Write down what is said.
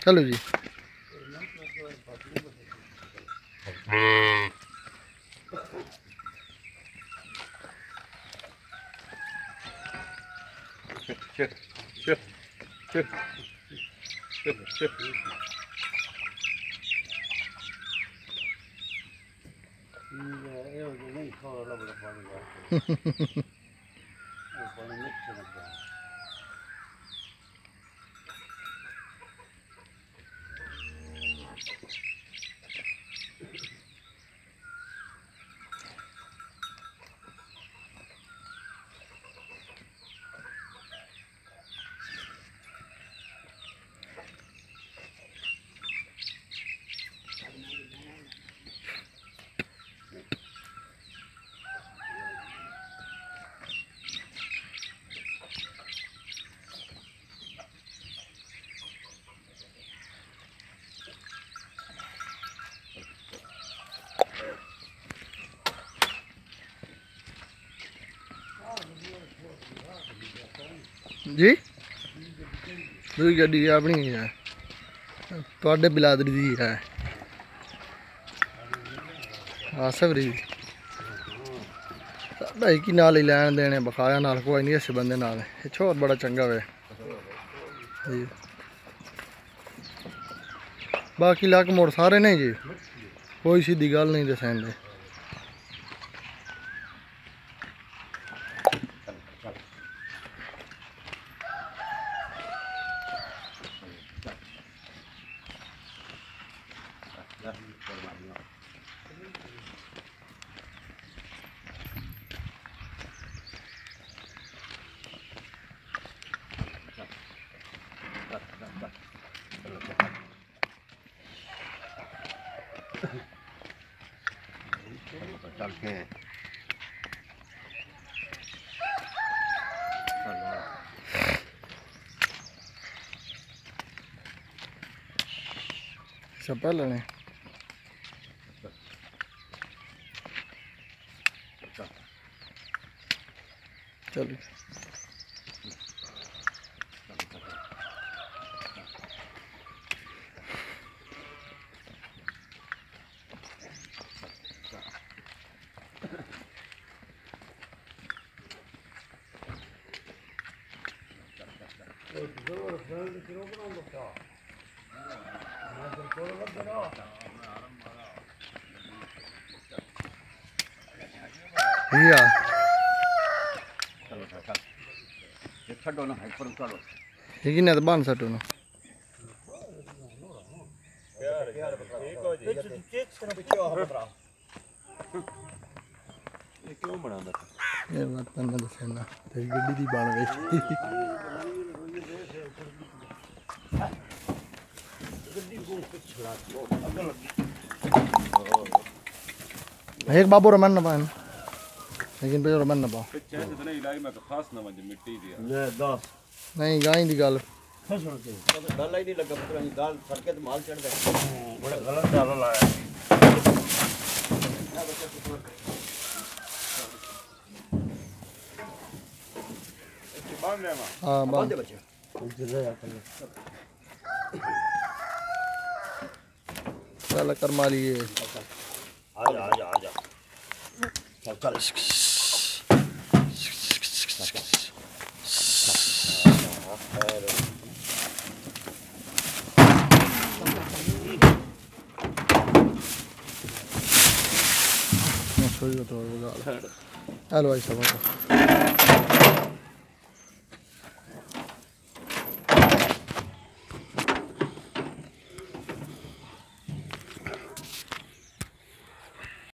चलो जी। जी दूई गड्डी अपनी है थोड़े बिलादरी दी है सवरी साढ़ा एक ही नाल ही लैन देने बकाया नाल कोई नहीं इस बंदे नाल छोर बड़ा चंगा वे बाकी लाख मोड़ सारे नहीं जी कोई सीधी गल नहीं दसें दे सब लेने चलो ना तो बन सटो ना ये बात मैं दसना तेरी गड्डी दी बन गई एक बाबू रमन ना पाए लेकिन पे रमन ना पाओ नहीं गाय दी गल गल ही नहीं लगा पुत्र दाल सड़के तो माल चढ़ गए बड़ा गलत डाल लाया हां बांध दे बच्चे चल कर मालिए आजा आजा आजा चल चल हेलो भाई साहब